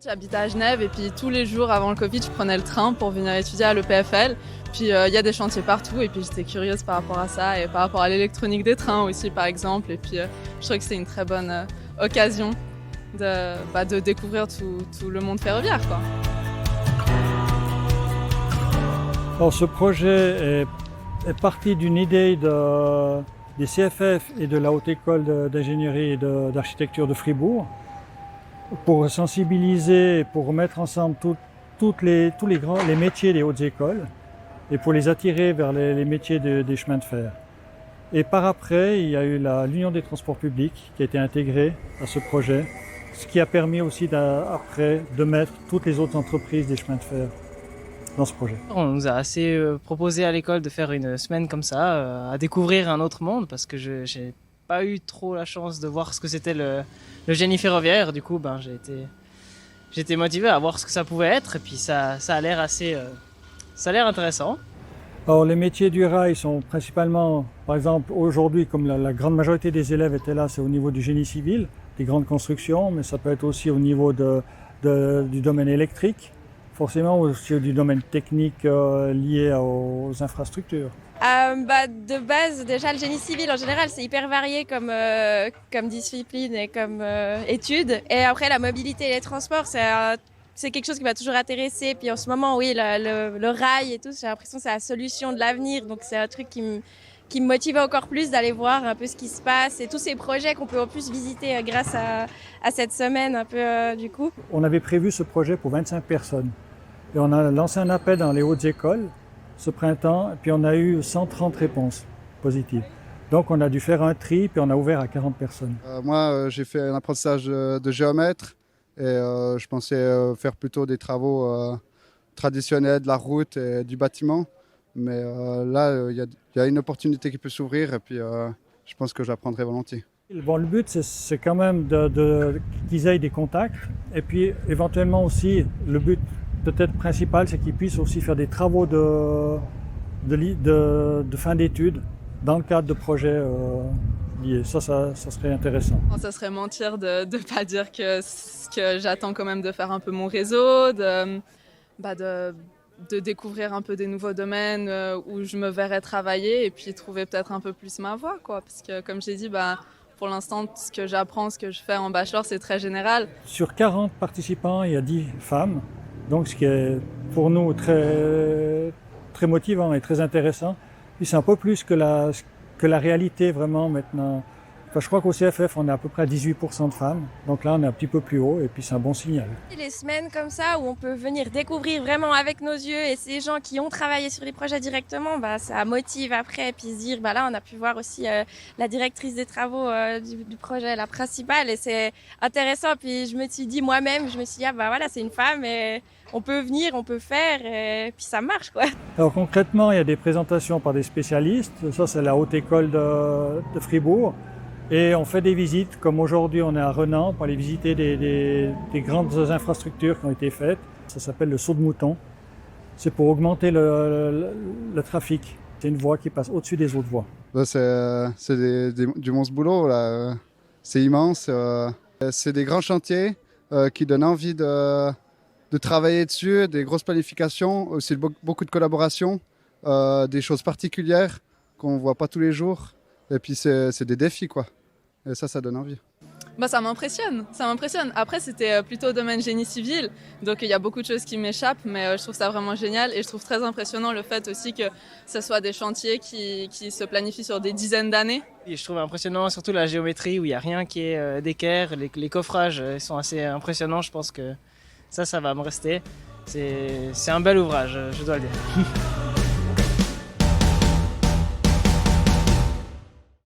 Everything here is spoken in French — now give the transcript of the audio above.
J'habite à Genève et puis tous les jours avant le Covid, je prenais le train pour venir étudier à l'EPFL. Puis il y a des chantiers partout et puis j'étais curieuse par rapport à ça et par rapport à l'électronique des trains aussi par exemple. Et puis je trouvais que c'était une très bonne occasion de découvrir tout le monde ferroviaire, quoi. Alors, ce projet est parti d'une idée des CFF et de la Haute École d'ingénierie et d'architecture de Fribourg pour sensibiliser et pour mettre ensemble tous les métiers des hautes écoles et pour les attirer vers les métiers des chemins de fer. Et par après, il y a eu l'Union des transports publics qui a été intégrée à ce projet, ce qui a permis aussi après de mettre toutes les autres entreprises des chemins de fer dans ce projet. On nous a assez proposé à l'école de faire une semaine comme ça, à découvrir un autre monde, parce que j'ai pas eu trop la chance de voir ce que c'était le génie ferroviaire. Du coup, j'étais motivé à voir ce que ça pouvait être, et puis ça a l'air ça a l'air intéressant. Alors, les métiers du rail sont principalement, par exemple, aujourd'hui, comme la grande majorité des élèves étaient là, c'est au niveau du génie civil, des grandes constructions, mais ça peut être aussi au niveau du domaine électrique, forcément aussi du domaine technique lié aux infrastructures. De base, déjà, le génie civil, en général, c'est hyper varié comme discipline et comme étude. Et après, la mobilité et les transports, c'est quelque chose qui m'a toujours intéressé. Puis en ce moment, oui, le rail et tout, j'ai l'impression que c'est la solution de l'avenir. Donc c'est un truc qui me motive encore plus d'aller voir un peu ce qui se passe et tous ces projets qu'on peut en plus visiter grâce à cette semaine un peu du coup. On avait prévu ce projet pour 25 personnes. Et on a lancé un appel dans les hautes écoles ce printemps, et puis on a eu 130 réponses positives. Donc on a dû faire un tri, puis on a ouvert à 40 personnes. Moi, j'ai fait un apprentissage de géomètre, et je pensais faire plutôt des travaux traditionnels, de la route et du bâtiment. Mais là, il y a une opportunité qui peut s'ouvrir, et puis je pense que je la prendrai volontiers. Bon, le but, c'est quand même qu'ils aient des contacts, et puis éventuellement aussi, le but peut-être principal, c'est qu'ils puissent aussi faire des travaux de fin d'études dans le cadre de projets liés. Ça serait intéressant. Ça serait mentir de ne pas dire que j'attends quand même de faire un peu mon réseau, de découvrir un peu des nouveaux domaines où je me verrais travailler et puis trouver peut-être un peu plus ma voie, quoi. Parce que comme j'ai dit, pour l'instant, ce que j'apprends, ce que je fais en bachelor, c'est très général. Sur 40 participants, il y a 10 femmes. Donc, ce qui est pour nous très, très motivant et très intéressant. Puis c'est un peu plus que la réalité vraiment maintenant. Enfin, je crois qu'au CFF, on est à peu près à 18% de femmes. Donc là, on est un petit peu plus haut et puis c'est un bon signal. Les semaines comme ça où on peut venir découvrir vraiment avec nos yeux et ces gens qui ont travaillé sur les projets directement, ça motive après. Et puis se dire, là, on a pu voir aussi la directrice des travaux du projet, la principale. Et c'est intéressant. Puis je me suis dit moi-même, voilà, c'est une femme et on peut venir, on peut faire et puis ça marche, quoi. Alors concrètement, il y a des présentations par des spécialistes. Ça, c'est la Haute École de Fribourg. Et on fait des visites, comme aujourd'hui on est à Renan, pour aller visiter des grandes infrastructures qui ont été faites. Ça s'appelle le saut de mouton. C'est pour augmenter le trafic. C'est une voie qui passe au-dessus des autres voies. C'est du monstre boulot, là. C'est immense. C'est des grands chantiers qui donnent envie de travailler dessus, des grosses planifications, aussi beaucoup de collaboration, des choses particulières qu'on ne voit pas tous les jours. Et puis c'est des défis, quoi. Et ça donne envie. Ça m'impressionne. Après, c'était plutôt domaine génie civil, donc il y a beaucoup de choses qui m'échappent, mais je trouve ça vraiment génial et je trouve très impressionnant le fait aussi que ce soit des chantiers qui se planifient sur des dizaines d'années. Et je trouve impressionnant surtout la géométrie où il n'y a rien qui est d'équerre, les coffrages sont assez impressionnants, je pense que ça va me rester. C'est un bel ouvrage, je dois le dire.